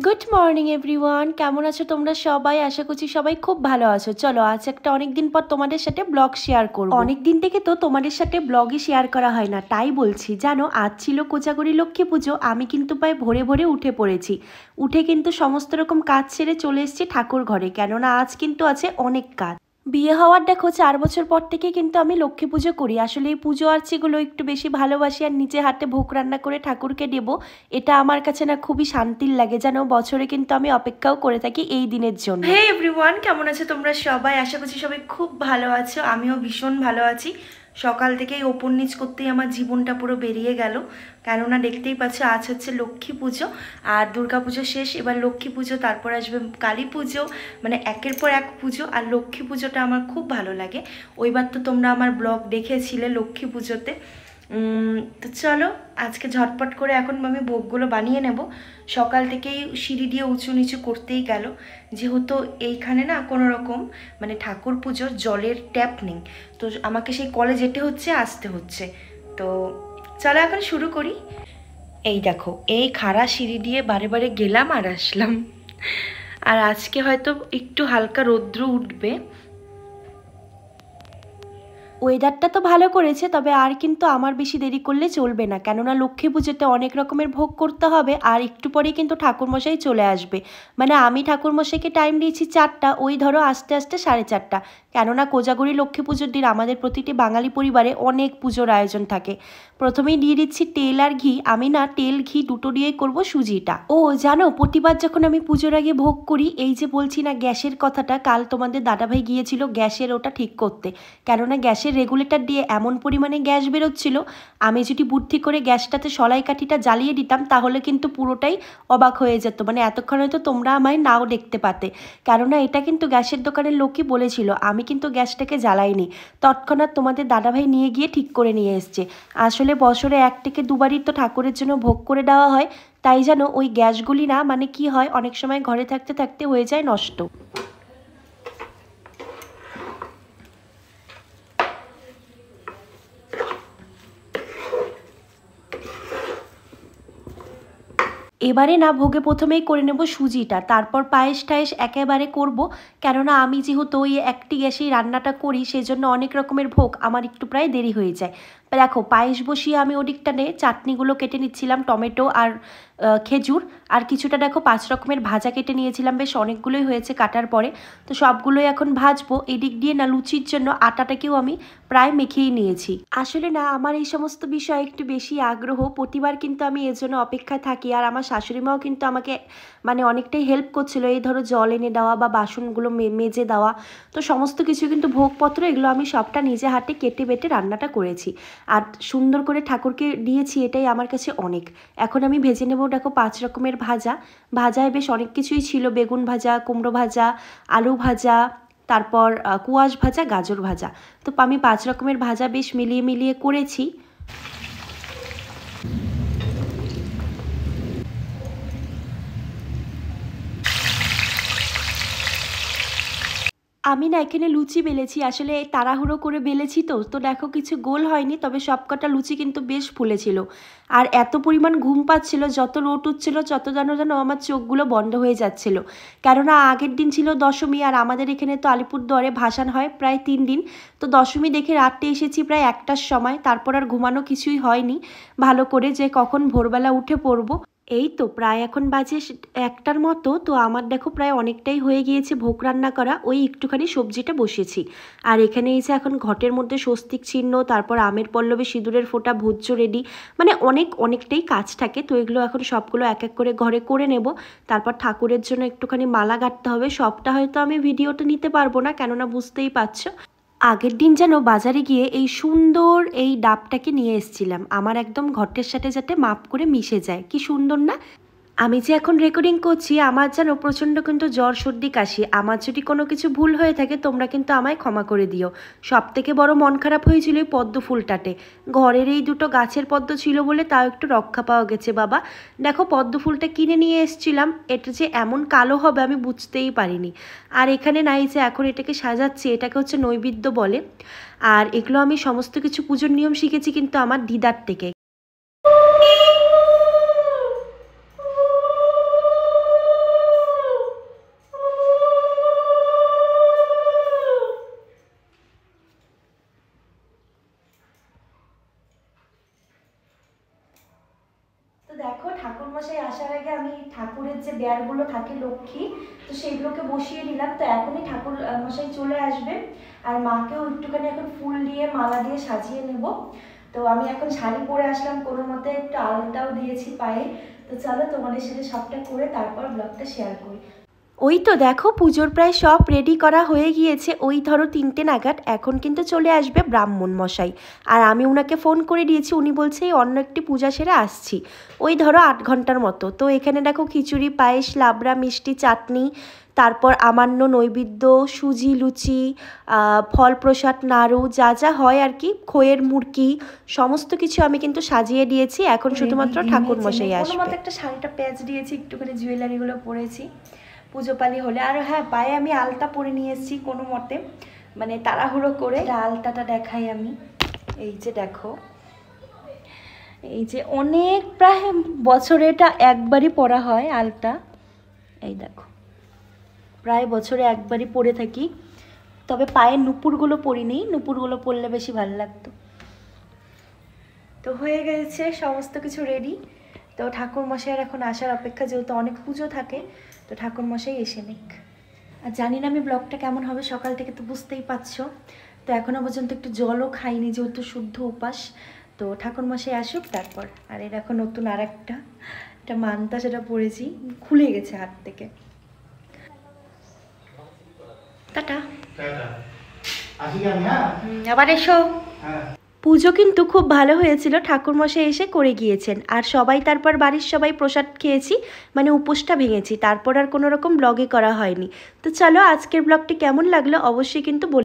Good morning everyone, কেমন আছো তোমরা সবাই? আশা করছি সবাই খুব ভালো আছো। চলো আজ একটা অনেক দিন পর তোমাদের সাথে ব্লগ শেয়ার করব। অনেক দিন থেকে তো তোমাদের সাথে ব্লগই শেয়ার করা হয় না, তাই বলছি। জানো, আজ ছিল কোজাগরি লক্ষ্মী পুজো। আমি কিন্তু প্রায় ভোরে ভোরে উঠে পড়েছি। উঠে কিন্তু সমস্ত রকম কাজ ছেড়ে চলে এসেছি ঠাকুর ঘরে, কেননা আজ কিন্তু আছে অনেক কাজ। বিয়ে হওয়ার দেখো 4 বছর পর থেকে কিন্তু আমি লক্ষ্মী পুজো করি। আসলে এই পুজো আর্চিগুলো একটু বেশি ভালোবাসি, আর নিজে হাতে ভোগ রান্না করে ঠাকুরকে দেবো, এটা আমার কাছে না খুবই শান্তির লাগে। যেন বছরে কিন্তু আমি অপেক্ষাও করে থাকি এই দিনের জন্য। হে এভরিওয়ান, কেমন আছো তোমরা সবাই? আশা করছি সবাই খুব ভালো আছো, আমিও ভীষণ ভালো আছি। সকাল থেকেই ওপর নিচ করতেই আমার জীবনটা পুরো বেরিয়ে গেল, কেননা দেখতেই পাচ্ছ আজ হচ্ছে লক্ষ্মী পুজো, আর দুর্গা পুজো শেষ, এবার লক্ষ্মী পুজো, তারপর আসবে কালী পুজো। মানে একের পর এক পুজো, আর লক্ষ্মী পুজোটা আমার খুব ভালো লাগে। ওইবার তো তোমরা আমার ব্লগ দেখেছিলে লক্ষ্মী পুজোতে। তো চলো আজকে ঝটপট করে এখন আমি ভোগগুলো বানিয়ে নেব। সকাল থেকেই সিঁড়ি দিয়ে উঁচু নিচু করতেই গেল, যেহেতু এইখানে না কোনো রকম মানে ঠাকুর পুজোর জলের ট্যাপ নেই, তো আমাকে সেই কলে যেতে হচ্ছে, আসতে হচ্ছে। তো চলো এখন শুরু করি। এই দেখো, এই খাড়া সিঁড়ি দিয়ে বারে বারে গেলাম আর আসলাম। আর আজকে হয়তো একটু হালকা রৌদ্র উঠবে। ওয়েদারটা তো ভালো করেছে, তবে আর কিন্তু আমার বেশি দেরি করলে চলবে না, কেননা লক্ষ্মী পুজোতে অনেক রকমের ভোগ করতে হবে, আর একটু পরেই কিন্তু ঠাকুরমশাই চলে আসবে। মানে আমি ঠাকুরমশাইকে টাইম দিয়েছি 4টা, ওই ধরো আস্তে আস্তে 4:30, কেননা কোজাগরি লক্ষ্মী পুজোর দিন আমাদের প্রতিটি বাঙালি পরিবারে অনেক পুজোর আয়োজন থাকে। প্রথমেই দিয়ে দিচ্ছি তেল আর ঘি। আমি না তেল ঘি দুটো দিয়েই করবো সুজিটা। ও জানো, প্রতিবার যখন আমি পুজোর আগে ভোগ করি, এই যে বলছি না গ্যাসের কথাটা, কাল তোমাদের দাদাভাই গিয়েছিল গ্যাসের ওটা ঠিক করতে, কেননা গ্যাসের রেগুলেটর দিয়ে এমন পরিমাণে গ্যাস বেরোচ্ছিল, আমি যদি বুদ্ধি করে গ্যাসটাতে সলাই কাঠিটা জ্বালিয়ে দিতাম তাহলে কিন্তু পুরোটাই অবাক হয়ে যেত। মানে এতক্ষণ হয়তো তোমরা আমায় নাও দেখতে পাতে, কেননা এটা কিন্তু গ্যাসের দোকানের লোকই বলেছিল, আমি কিন্তু গ্যাসটাকে জ্বালাইনি। তৎক্ষণাৎ তোমাদের দাদাভাই নিয়ে গিয়ে ঠিক করে নিয়ে এসছে। আসলে বছরে 1 থেকে 2বারই তো ঠাকুরের জন্য ভোগ করে দেওয়া হয়, তাই জানো ওই গ্যাসগুলি না মানে কি হয়, অনেক সময় ঘরে থাকতে থাকতে হয়ে যায় নষ্ট। এবারে না ভোগে প্রথমেই করে নেব সুজিটা, তারপর পায়েস টায়েস একেবারে করব, কেননা আমি যেহেতু ওই একটি গ্যাসেই রান্নাটা করি, সেই জন্য অনেক রকমের ভোগ আমার একটু প্রায় দেরি হয়ে যায়। দেখো পায়েস বসিয়ে আমি ওদিকটানে চাটনিগুলো কেটে নিচ্ছিলাম, টমেটো আর খেজুর, আর কিছুটা দেখো 5 রকমের ভাজা কেটে নিয়েছিলাম, বেশ অনেকগুলোই হয়েছে কাটার পরে। তো সবগুলোই এখন ভাজবো। এদিক দিয়ে না লুচির জন্য আটাটাকেও আমি প্রায় মেখেই নিয়েছি। আসলে না আমার এই সমস্ত বিষয়ে একটু বেশি আগ্রহ, প্রতিবার কিন্তু আমি এর জন্য অপেক্ষায় থাকি, আর আমার শাশুড়ি মাও কিন্তু আমাকে মানে অনেকটাই হেল্প করছিল, এই ধরো জল এনে দেওয়া বা বাসনগুলো মেজে দেওয়া। তো সমস্ত কিছু কিন্তু ভোগপত্র এগুলো আমি সবটা নিজে হাতে কেটে বেটে রান্নাটা করেছি, আর সুন্দর করে ঠাকুরকে দিয়েছি, এটাই আমার কাছে অনেক। এখন আমি ভেজে নেব দেখো 5 রকমের ভাজা। ভাজায় বেশ অনেক কিছুই ছিল, বেগুন ভাজা, কুমড়ো ভাজা, আলু ভাজা, তারপর কুয়াশ ভাজা, গাজর ভাজা। তো আমি 5 রকমের ভাজা বেশ মিলিয়ে মিলিয়ে করেছি। আমি না এখানে লুচি বেলেছি, আসলে তাড়াহুড়ো করে বেলেছি, তো তো দেখো কিছু গোল হয়নি, তবে সবকটা লুচি কিন্তু বেশ ফুলেছিল। আর এত পরিমাণ ঘুম পাচ্ছিল, যত রোদ উঠছিল তত যেন যেন আমার চোখগুলো বন্ধ হয়ে যাচ্ছিল, কেননা আগের দিন ছিল দশমী, আর আমাদের এখানে তো আলিপুরদুয়ারে ভাসান হয় প্রায় 3 দিন। তো দশমী দেখে রাত্রে এসেছি প্রায় 1টার সময়, তারপর আর ঘুমানো কিছুই হয়নি ভালো করে, যে কখন ভোরবেলা উঠে পড়বো। এই তো প্রায় এখন বাজে 1টার মতো, তো আমার দেখো প্রায় অনেকটাই হয়ে গিয়েছে ভোগ রান্না করা, ওই একটুখানি সবজিটা বসিয়েছি। আর এখানে এসে এখন ঘটের মধ্যে স্বস্তিক চিহ্ন, তারপর আমের পল্লবে সিঁদুরের ফোঁটা, ভোজ্য রেডি, মানে অনেকটাই কাজ থাকে। তো এগুলো এখন সবগুলো এক এক করে ঘরে করে নেব। তারপর ঠাকুরের জন্য একটুখানি মালা গাঁথতে হবে, সবটা হয়তো আমি ভিডিওটা নিতে পারবো না, কেননা বুঝতেই পারছো আগের দিন যেন বাজারে গিয়ে এই সুন্দর এই ডাবটাকে নিয়ে এসেছিলাম, আমার একদম ঘটের সাথে যাতে মাপ করে মিশে যায়, কি সুন্দর না। আমি যে এখন রেকর্ডিং করছি, আমার যেন প্রচণ্ড কিন্তু জ্বর সর্দি কাশি, আমার যদি কোনো কিছু ভুল হয়ে থাকে তোমরা কিন্তু আমায় ক্ষমা করে দিও। সব থেকে বড় মন খারাপ হয়েছিল এই পদ্ম ফুলটাতে, ঘরের এই দুটো গাছের পদ্ম ছিল বলে তাও একটু রক্ষা পাওয়া গেছে। বাবা দেখো পদ্ম ফুলটা কিনে নিয়ে এসেছিলাম, এটা যে এমন কালো হবে আমি বুঝতেই পারিনি। আর এখানে নাই যে এখন এটাকে সাজাচ্ছি, এটাকে হচ্ছে নৈবেদ্য বলে। আর এগুলো আমি সমস্ত কিছু পুজোর নিয়ম শিখেছি কিন্তু আমার দিদার থেকে। ঠাকুরমশাই আসার আগে আমি ঠাকুরের যে বেয়ারগুলো থাকে লক্ষ্মী, তো সেইগুলোকে বসিয়ে দিলাম। তো এখনই ঠাকুর মশাই চলে আসবে, আর মাকেও একটুখানি এখন ফুল দিয়ে মালা দিয়ে সাজিয়ে নেব। তো আমি এখন শাড়ি পরে আসলাম, কোনো মতে একটু আলতাও দিয়েছি পায়ে। তো চলো তোমাদের সাথে সবটা করে তারপর ব্লগটা শেয়ার করি। ওই তো দেখো পুজোর প্রায় সব রেডি করা হয়ে গিয়েছে। ওই ধরো 3টে নাগাদ এখন কিন্তু চলে আসবে ব্রাহ্মণ মশাই, আর আমি ওনাকে ফোন করে দিয়েছি। উনি বলছে এই অন্য একটি পূজা সেরে আসছি, ওই ধরো 8 ঘন্টার মতো। তো এখানে দেখো খিচুড়ি, পায়েস, লাবড়া, মিষ্টি, চাটনি, তারপর আমান্য নৈবেদ্য, সুজি, লুচি, ফল প্রসাদ, নাড়ু, যা যা হয় আর কি, খইয়ের মুড়কি, সমস্ত কিছু আমি কিন্তু সাজিয়ে দিয়েছি। এখন শুধুমাত্র ঠাকুর মশাই আসবে। কোনো মতে একটা শাড়িটা প্যাচ দিয়েছি, একটুখানি জুয়েলারিগুলো পরেছি পুজো পালি হলে। আর হ্যাঁ, পায়ে আমি আলতা পরে নিয়ে এসেছি কোনো মতে, মানে তাড়াহুড়ো করে। আলতাটা দেখাই আমি, এই যে দেখো, এই যে অনেক প্রায় বছরে এটা একবারই পরা হয় আলতা। এই দেখো, প্রায় বছরে একবারই পরে থাকি। তবে পায়ের নুপুরগুলো পরিনি, নুপুরগুলো পরলে বেশি ভালো লাগতো। তো হয়ে গেছে সমস্ত কিছু রেডি। তো ঠাকুরমশাইয়ের এখন আসার অপেক্ষা, যেহেতু অনেক পুজো থাকে, তো ঠাকুরমশাই এসে নিক। আর জানি না আমি ব্লগটা কেমন হবে, সকাল থেকে তো বুঝতেই পারছো। তো এখনও পর্যন্ত একটু জলও খাইনি, যেহেতু শুদ্ধ উপাস। তো ঠাকুরমশাই আসুক তারপর। আর এই দেখো নতুন আর একটা মানতা, সেটা পরেছি, খুলে গেছে হাত থেকে। টাটা, আবার এসো। পুজো কিন্তু খুব ভালো হয়েছিল, ঠাকুরমশাই এসে করে গিয়েছেন। আর সবাই তারপর বাড়ির সবাই প্রসাদ খেয়েছি, মানে উপোসটা ভেঙেছি। তারপর আর কোনো রকম ব্লগে করা হয়নি। তো চলো, আজকের ব্লগটি কেমন লাগলো অবশ্যই কিন্তু